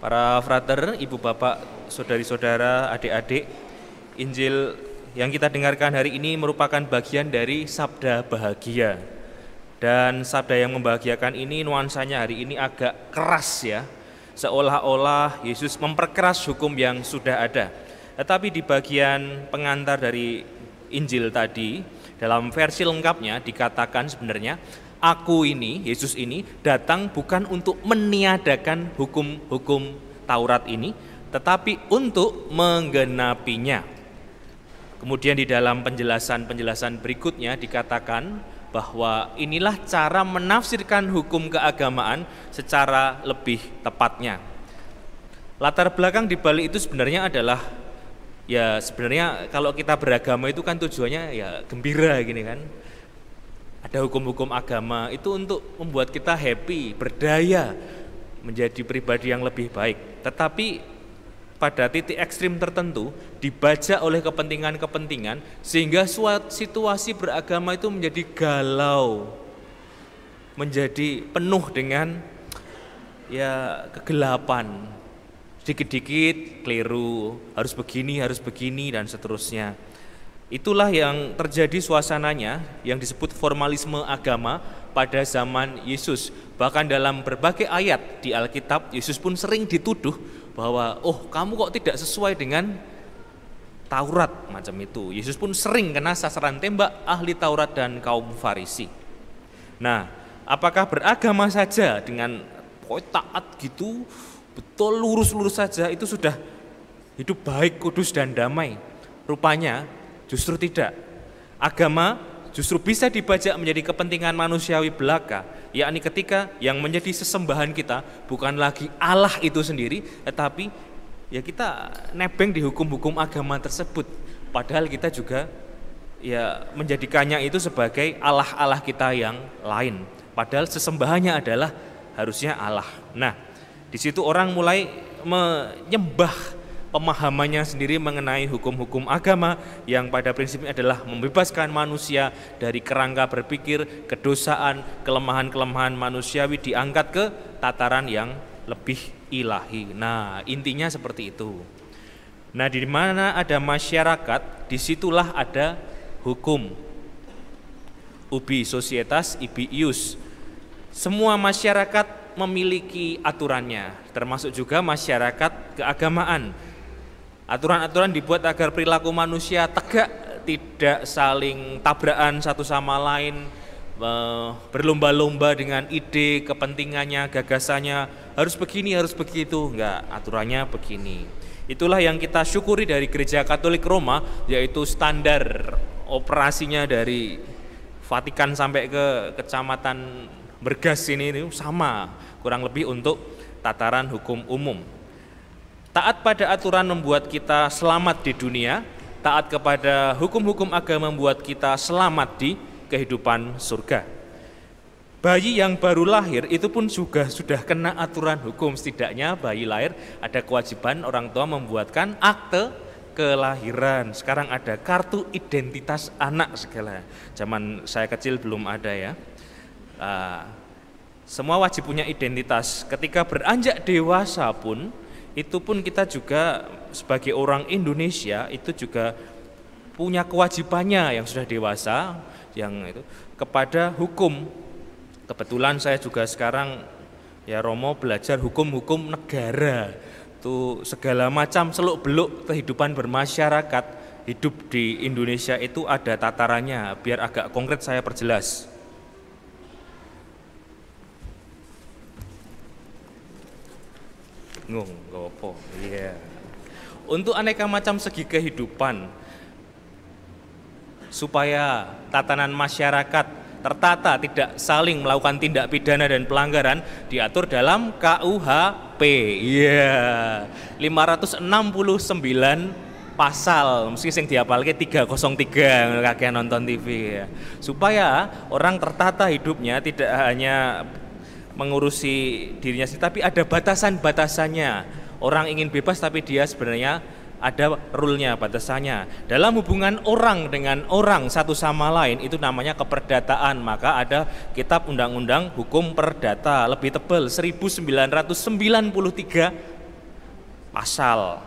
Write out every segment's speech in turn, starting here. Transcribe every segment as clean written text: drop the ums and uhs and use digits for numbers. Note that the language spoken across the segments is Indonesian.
Para frater, ibu bapak, saudari-saudara, adik-adik, Injil yang kita dengarkan hari ini merupakan bagian dari sabda bahagia. Dan sabda yang membahagiakan ini nuansanya hari ini agak keras ya. Seolah-olah Yesus memperkeras hukum yang sudah ada. Tetapi di bagian pengantar dari Injil tadi, dalam versi lengkapnya dikatakan sebenarnya Aku ini, Yesus ini datang bukan untuk meniadakan hukum-hukum Taurat ini, tetapi untuk menggenapinya. Kemudian di dalam penjelasan-penjelasan berikutnya dikatakan bahwa inilah cara menafsirkan hukum keagamaan secara lebih tepatnya. Latar belakang di balik itu sebenarnya adalah, ya sebenarnya kalau kita beragama itu kan tujuannya ya gembira gini kan. Ada hukum-hukum agama itu untuk membuat kita happy, berdaya, menjadi pribadi yang lebih baik. Tetapi pada titik ekstrim tertentu dibaca oleh kepentingan-kepentingan sehingga suatu situasi beragama itu menjadi galau, menjadi penuh dengan ya kegelapan. Sedikit-dikit keliru, harus begini dan seterusnya. Itulah yang terjadi suasananya yang disebut formalisme agama pada zaman Yesus. Bahkan dalam berbagai ayat di Alkitab, Yesus pun sering dituduh bahwa kamu kok tidak sesuai dengan Taurat macam itu. Yesus pun sering kena sasaran tembak ahli Taurat dan kaum Farisi. Nah, apakah beragama saja dengan taat gitu, betul lurus-lurus saja itu sudah hidup baik, kudus dan damai? Rupanya justru tidak. Agama justru bisa dibajak menjadi kepentingan manusiawi belaka, yakni ketika yang menjadi sesembahan kita bukan lagi Allah itu sendiri, tetapi ya kita nebeng di hukum-hukum agama tersebut. Padahal kita juga ya menjadikannya itu sebagai Allah-Allah kita yang lain. Padahal sesembahannya adalah harusnya Allah. Nah, di situ orang mulai menyembah pemahamannya sendiri mengenai hukum-hukum agama yang pada prinsipnya adalah membebaskan manusia dari kerangka berpikir, kedosaan, kelemahan-kelemahan manusiawi diangkat ke tataran yang lebih ilahi. Nah, intinya seperti itu. Nah, di mana ada masyarakat, disitulah ada hukum. Ubi societas, ibi ius. Semua masyarakat memiliki aturannya, termasuk juga masyarakat keagamaan. Aturan-aturan dibuat agar perilaku manusia tegak, tidak saling tabrakan satu sama lain, berlomba-lomba dengan ide, kepentingannya, gagasannya, harus begini, harus begitu. Enggak, aturannya begini. Itulah yang kita syukuri dari Gereja Katolik Roma, yaitu standar operasinya dari Vatikan sampai ke kecamatan Bergas ini sama, kurang lebih untuk tataran hukum umum. Taat pada aturan membuat kita selamat di dunia, taat kepada hukum-hukum agama membuat kita selamat di kehidupan surga. Bayi yang baru lahir itu pun juga sudah kena aturan hukum, setidaknya bayi lahir ada kewajiban orang tua membuatkan akte kelahiran. Sekarang ada kartu identitas anak segala. Zaman saya kecil belum ada ya. Semua wajib punya identitas. Ketika beranjak dewasa pun, itu pun kita juga sebagai orang Indonesia itu juga punya kewajibannya yang sudah dewasa, yang itu kepada hukum. Kebetulan saya juga sekarang ya Romo belajar hukum-hukum negara. Itu segala macam seluk-beluk kehidupan bermasyarakat, hidup di Indonesia itu ada tatarannya. Biar agak konkret saya perjelas. Ngopo, iya. Untuk aneka macam segi kehidupan, supaya tatanan masyarakat tertata, tidak saling melakukan tindak pidana dan pelanggaran, diatur dalam KUHP. Iya, 569 pasal, mesti sing diapalke 303 kakek nonton TV ya. Supaya orang tertata hidupnya, tidak hanya mengurusi dirinya sendiri, tapi ada batasan-batasannya. Orang ingin bebas tapi dia sebenarnya ada rule-nya, batasannya. Dalam hubungan orang dengan orang satu sama lain itu namanya keperdataan. Maka ada kitab undang-undang hukum perdata lebih tebal 1993 pasal.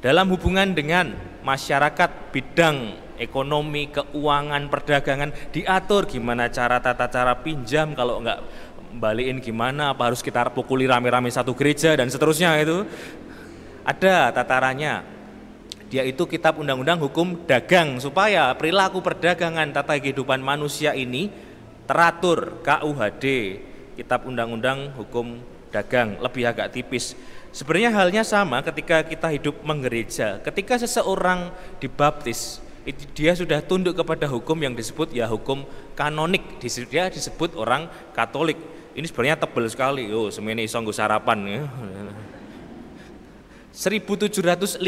Dalam hubungan dengan masyarakat, bidang ekonomi, keuangan, perdagangan, diatur gimana cara tata cara pinjam, kalau nggak balikin gimana, apa harus kita pukuli rame-rame satu gereja dan seterusnya, itu ada tatarannya. Dia itu kitab undang-undang hukum dagang, supaya perilaku perdagangan tata kehidupan manusia ini teratur. KUHD, kitab undang-undang hukum dagang, lebih agak tipis. Sebenarnya halnya sama ketika kita hidup menggereja. Ketika seseorang dibaptis, dia sudah tunduk kepada hukum yang disebut ya hukum kanonik. Dia disebut orang Katolik. Ini sebenarnya tebal sekali. Semene iso nggo sarapan ya. 1752,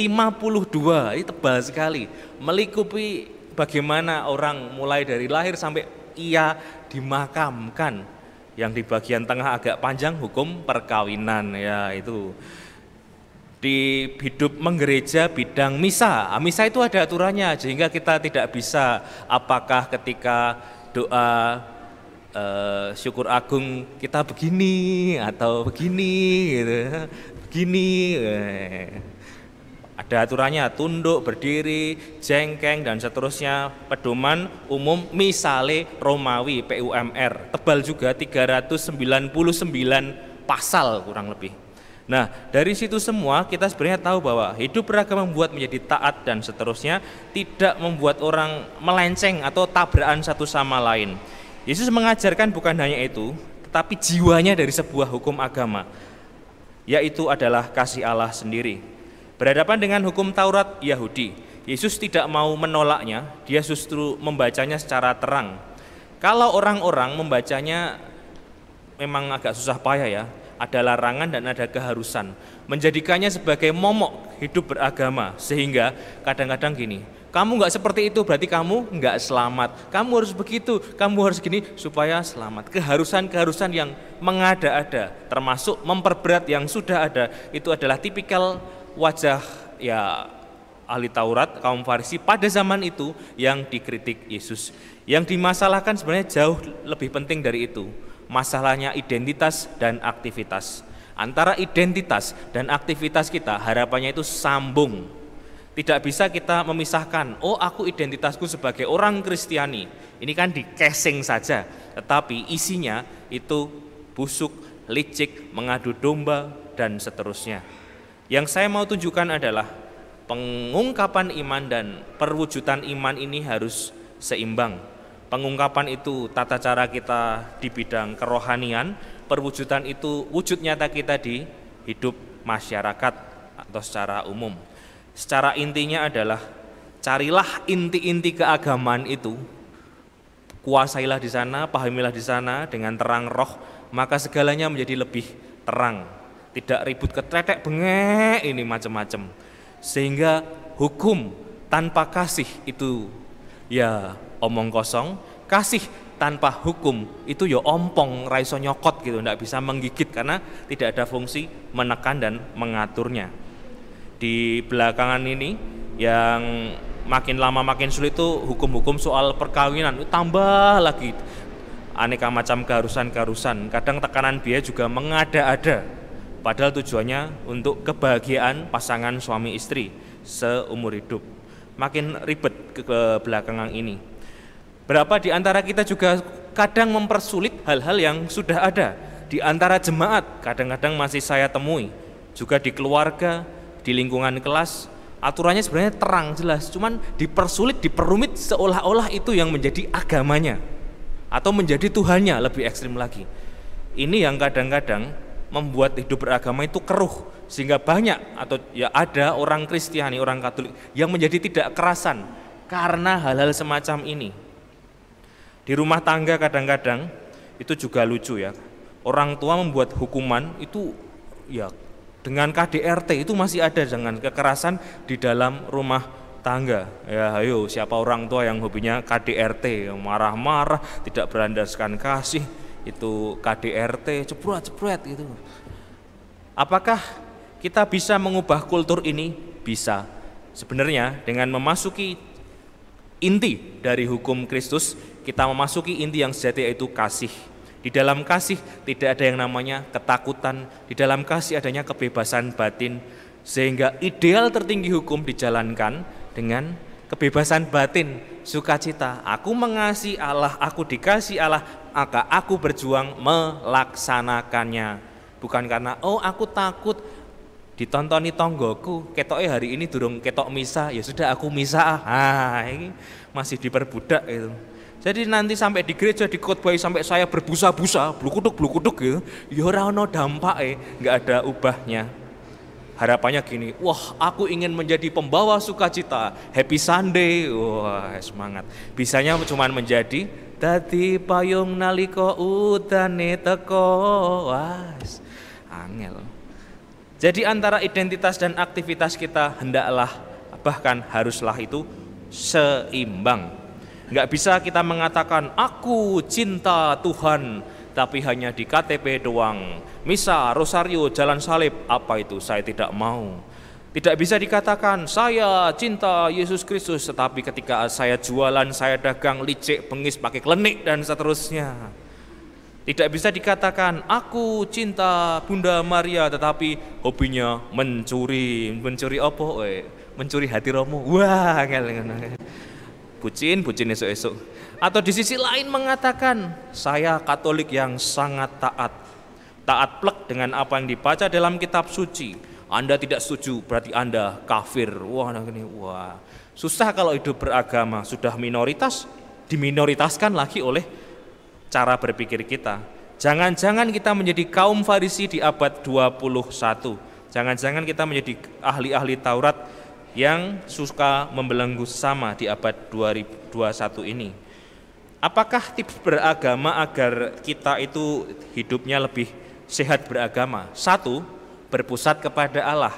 ini tebal sekali, melingkupi bagaimana orang mulai dari lahir sampai ia dimakamkan. Yang di bagian tengah agak panjang hukum perkawinan, ya itu. Di hidup menggereja bidang misa, misa itu ada aturannya, sehingga kita tidak bisa apakah ketika doa syukur agung kita begini atau begini gitu. Begini, ada aturannya, tunduk, berdiri, jengkeng dan seterusnya. Pedoman umum misale Romawi PUMR, tebal juga 399 pasal kurang lebih. Nah, dari situ semua kita sebenarnya tahu bahwa hidup beragama membuat menjadi taat dan seterusnya, tidak membuat orang melenceng atau tabrakan satu sama lain. Yesus mengajarkan bukan hanya itu, tetapi jiwanya dari sebuah hukum agama, yaitu adalah kasih Allah sendiri. Berhadapan dengan hukum Taurat Yahudi, Yesus tidak mau menolaknya, dia justru membacanya secara terang. Kalau orang-orang membacanya memang agak susah payah ya, ada larangan dan ada keharusan, menjadikannya sebagai momok hidup beragama, sehingga kadang-kadang gini, kamu nggak seperti itu berarti kamu nggak selamat, kamu harus begitu, kamu harus gini supaya selamat. Keharusan-keharusan yang mengada-ada, termasuk memperberat yang sudah ada, itu adalah tipikal wajah ya ahli Taurat, kaum Farisi pada zaman itu yang dikritik Yesus. Yang dimasalahkan sebenarnya jauh lebih penting dari itu, masalahnya identitas dan aktivitas. Antara identitas dan aktivitas kita harapannya itu sambung. Tidak bisa kita memisahkan, oh aku identitasku sebagai orang Kristiani, ini kan di casing saja, tetapi isinya itu busuk, licik, mengadu domba, dan seterusnya. Yang saya mau tunjukkan adalah pengungkapan iman dan perwujudan iman ini harus seimbang. Pengungkapan itu tata cara kita di bidang kerohanian, perwujudan itu wujud nyata kita di hidup masyarakat atau secara umum. Secara intinya adalah carilah inti-inti keagamaan itu, kuasailah di sana, pahamilah di sana dengan terang roh, maka segalanya menjadi lebih terang. Tidak ribut ketretek bengek ini macam-macam. Sehingga hukum tanpa kasih itu ya omong kosong, kasih tanpa hukum itu ya ompong, raiso nyokot gitu, tidak bisa menggigit karena tidak ada fungsi menekan dan mengaturnya. Di belakangan ini yang makin lama makin sulit itu hukum-hukum soal perkawinan, tambah lagi aneka macam keharusan-keharusan. Kadang tekanan biaya juga mengada-ada, padahal tujuannya untuk kebahagiaan pasangan suami istri seumur hidup. Makin ribet ke belakangan ini. Berapa di antara kita juga kadang mempersulit hal-hal yang sudah ada. Di antara jemaat kadang-kadang masih saya temui, juga di keluarga, di lingkungan kelas, aturannya sebenarnya terang jelas, cuman dipersulit, diperumit seolah-olah itu yang menjadi agamanya atau menjadi Tuhannya, lebih ekstrim lagi. Ini yang kadang-kadang membuat hidup beragama itu keruh, sehingga banyak atau ya ada orang Kristiani, orang Katolik yang menjadi tidak kerasan karena hal-hal semacam ini. Di rumah tangga kadang-kadang itu juga lucu ya, orang tua membuat hukuman itu ya dengan KDRT itu masih ada, dengan kekerasan di dalam rumah tangga. Ya ayo, siapa orang tua yang hobinya KDRT, marah-marah, tidak berlandaskan kasih, itu KDRT, cepret-cepret gitu. Apakah kita bisa mengubah kultur ini? Bisa. Sebenarnya dengan memasuki inti dari hukum Kristus, kita memasuki inti yang sejati, yaitu kasih. Di dalam kasih tidak ada yang namanya ketakutan, di dalam kasih adanya kebebasan batin, Sehingga ideal tertinggi hukum dijalankan dengan kebebasan batin, sukacita. Aku mengasihi Allah, aku dikasih Allah, maka aku berjuang melaksanakannya. Bukan karena aku takut ditontoni tonggoku, ketoknya hari ini durung ketok misa, ya sudah aku misa. Ini masih diperbudak itu. Jadi nanti sampai di gereja dikhotbahi sampai saya berbusa-busa, blukuduk gitu, ya ora ono dampake, nggak ada ubahnya. Harapannya gini, wah aku ingin menjadi pembawa sukacita, happy Sunday, wah semangat. Bisanya cuma menjadi dadi payung nalika udane teko, wah angel. Jadi antara identitas dan aktivitas kita hendaklah, bahkan haruslah itu seimbang. Nggak bisa kita mengatakan aku cinta Tuhan, tapi hanya di KTP doang. Misa, rosario, jalan salib, apa itu? Saya tidak mau. Tidak bisa dikatakan saya cinta Yesus Kristus, tetapi ketika saya jualan, saya dagang, licik, bengis, pakai klenik dan seterusnya. Tidak bisa dikatakan aku cinta Bunda Maria, tetapi hobinya mencuri. Mencuri apa? Mencuri hati Romo. Wah, bucin esok-esok. Atau di sisi lain mengatakan saya Katolik yang sangat taat plek dengan apa yang dibaca dalam kitab suci. Anda tidak setuju berarti Anda kafir. Wah, susah kalau hidup beragama. Sudah minoritas, diminoritaskan lagi oleh cara berpikir kita. Jangan-jangan kita menjadi kaum Farisi di abad 21. Jangan-jangan kita menjadi ahli-ahli Taurat yang suka membelenggu sesama di abad 2021 ini. Apakah tips beragama agar kita itu hidupnya lebih sehat beragama? 1. Berpusat kepada Allah.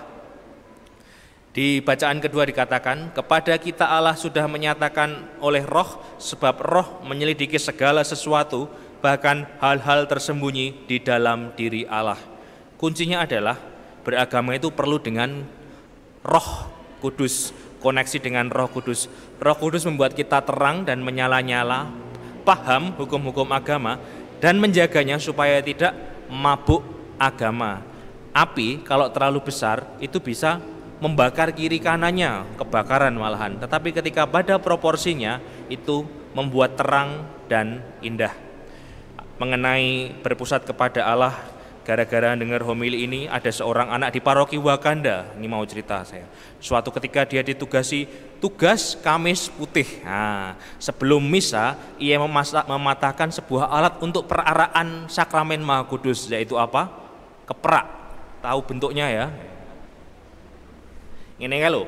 Di bacaan kedua dikatakan, kepada kita Allah sudah menyatakan oleh roh, sebab roh menyelidiki segala sesuatu, bahkan hal-hal tersembunyi di dalam diri Allah. Kuncinya adalah beragama itu perlu dengan roh kudus, koneksi dengan roh kudus. Roh kudus membuat kita terang dan menyala-nyala, paham hukum-hukum agama, dan menjaganya supaya tidak mabuk agama. Api kalau terlalu besar itu bisa membakar kiri kanannya, kebakaran malahan. Tetapi ketika pada proporsinya itu membuat terang dan indah. Mengenai berpusat kepada Allah, gara-gara dengar homili ini, ada seorang anak di paroki Wakanda, ini mau cerita saya. Suatu ketika dia ditugasi tugas Kamis Putih. Nah, sebelum misa, ia mematahkan sebuah alat untuk peraraan sakramen Maha Kudus, yaitu apa? Keprak. Tahu bentuknya ya? Ini kan lo,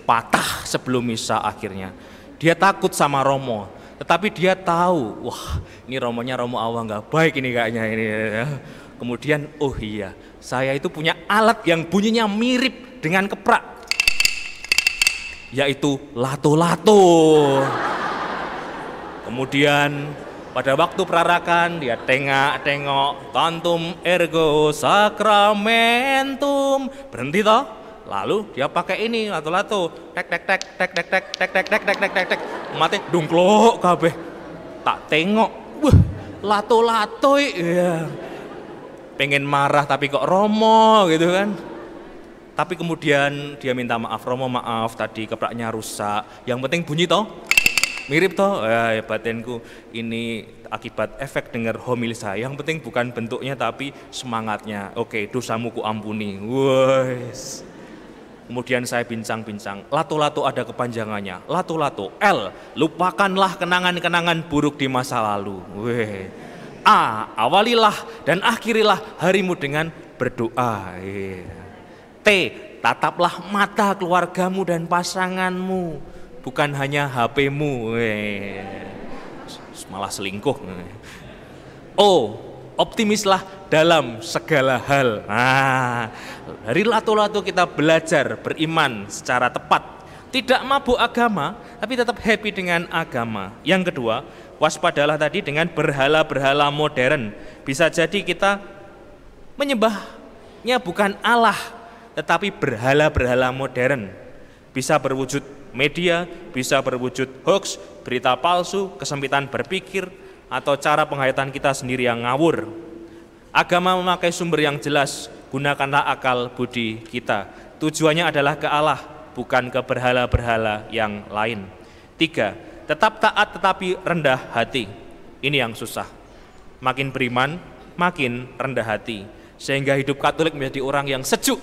patah sebelum misa akhirnya. Dia takut sama Romo, tetapi dia tahu, wah ini Romonya Romo Allah nggak baik ini kayaknya ini. Kemudian, oh iya, saya itu punya alat yang bunyinya mirip dengan keprak, yaitu lato-lato. Kemudian pada waktu perarakan dia tengok, tantum ergo sacramentum, berhenti toh. Lalu dia pakai ini lato-lato, tek mati dungklok kabeh. Tak tengok, wah lato-lato ya. Pengen marah tapi kok Romo gitu kan. Tapi kemudian dia minta maaf, Romo maaf tadi kepraknya rusak. Yang penting bunyi toh. Mirip toh, ya batinku ini akibat efek dengar homili saya. Yang penting bukan bentuknya tapi semangatnya. Oke, dosamu ku ampuni. Wes. Kemudian saya bincang-bincang. Lato-lato ada kepanjangannya. Lato-lato L, lupakanlah kenangan-kenangan buruk di masa lalu. Weh. A, awalilah dan akhirilah harimu dengan berdoa. T, tataplah mata keluargamu dan pasanganmu. Bukan hanya HP-mu, malah selingkuh. O, optimislah dalam segala hal. Nah, dari lato-lato kita belajar beriman secara tepat. Tidak mabuk agama, tapi tetap happy dengan agama. Yang kedua, waspadalah tadi dengan berhala-berhala modern. Bisa jadi kita menyembahnya bukan Allah, tetapi berhala-berhala modern. Bisa berwujud media, bisa berwujud hoax, berita palsu, kesempitan berpikir, atau cara penghayatan kita sendiri yang ngawur. Agama memakai sumber yang jelas, gunakanlah akal budi kita. Tujuannya adalah ke Allah, bukan ke berhala-berhala yang lain. 3, tetap taat tetapi rendah hati. Ini yang susah. Makin beriman, makin rendah hati. Sehingga hidup Katolik menjadi orang yang sejuk,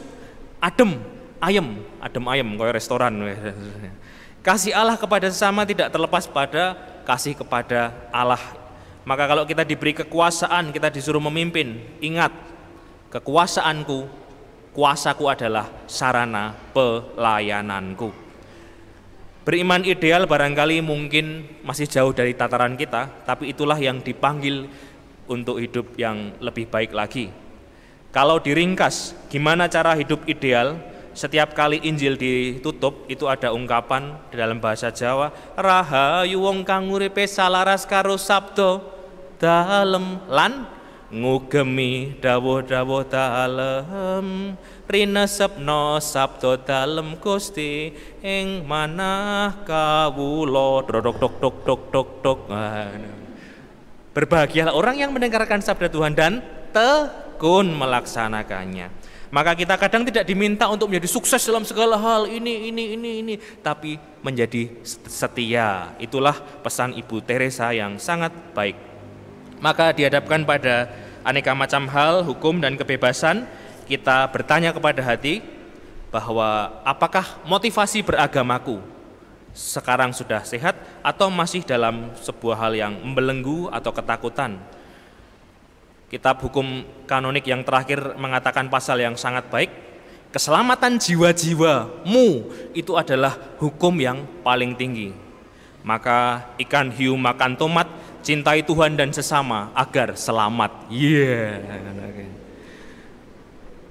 adem ayem kayak restoran. Kasih Allah kepada sesama tidak terlepas pada kasih kepada Allah. Maka kalau kita diberi kekuasaan, kita disuruh memimpin, ingat, kekuasaanku, kuasaku adalah sarana pelayananku. Beriman ideal barangkali mungkin masih jauh dari tataran kita, tapi itulah yang dipanggil untuk hidup yang lebih baik lagi. Kalau diringkas, gimana cara hidup ideal? Setiap kali Injil ditutup itu ada ungkapan di dalam bahasa Jawa, rahayu wong kang uripe salaras karo sabda dalem lan ngugemi dawuh-dawuh dalem rinesepno sabda dalem Gusti ing manah kawula dok dok dok dok dok dok. Berbahagialah orang yang mendengarkan sabda Tuhan dan tekun melaksanakannya. Maka kita kadang tidak diminta untuk menjadi sukses dalam segala hal ini, tapi menjadi setia. Itulah pesan Ibu Teresa yang sangat baik. Maka dihadapkan pada aneka macam hal, hukum dan kebebasan, kita bertanya kepada hati bahwa apakah motivasi beragamaku sekarang sudah sehat atau masih dalam sebuah hal yang membelenggu atau ketakutan. Kitab hukum kanonik yang terakhir mengatakan pasal yang sangat baik, keselamatan jiwa-jiwamu itu adalah hukum yang paling tinggi. Maka ikan hiu makan tomat, cintai Tuhan dan sesama agar selamat.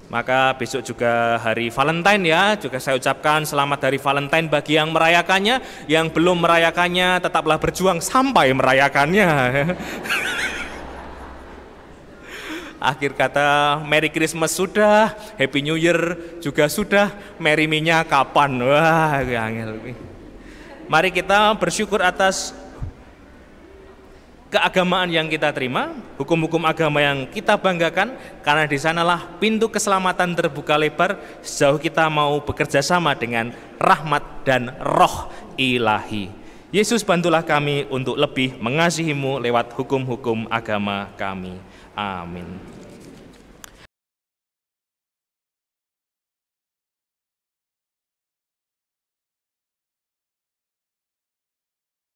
Maka besok juga hari Valentine ya, juga saya ucapkan selamat hari Valentine bagi yang merayakannya, yang belum merayakannya tetaplah berjuang sampai merayakannya. Akhir kata, Merry Christmas sudah, Happy New Year juga sudah, Merry Me-nya kapan? Wah, angel. Mari kita bersyukur atas keagamaan yang kita terima, hukum-hukum agama yang kita banggakan, karena di sanalah pintu keselamatan terbuka lebar sejauh kita mau bekerja sama dengan rahmat dan roh ilahi. Yesus, bantulah kami untuk lebih mengasihimu lewat hukum-hukum agama kami. Amin.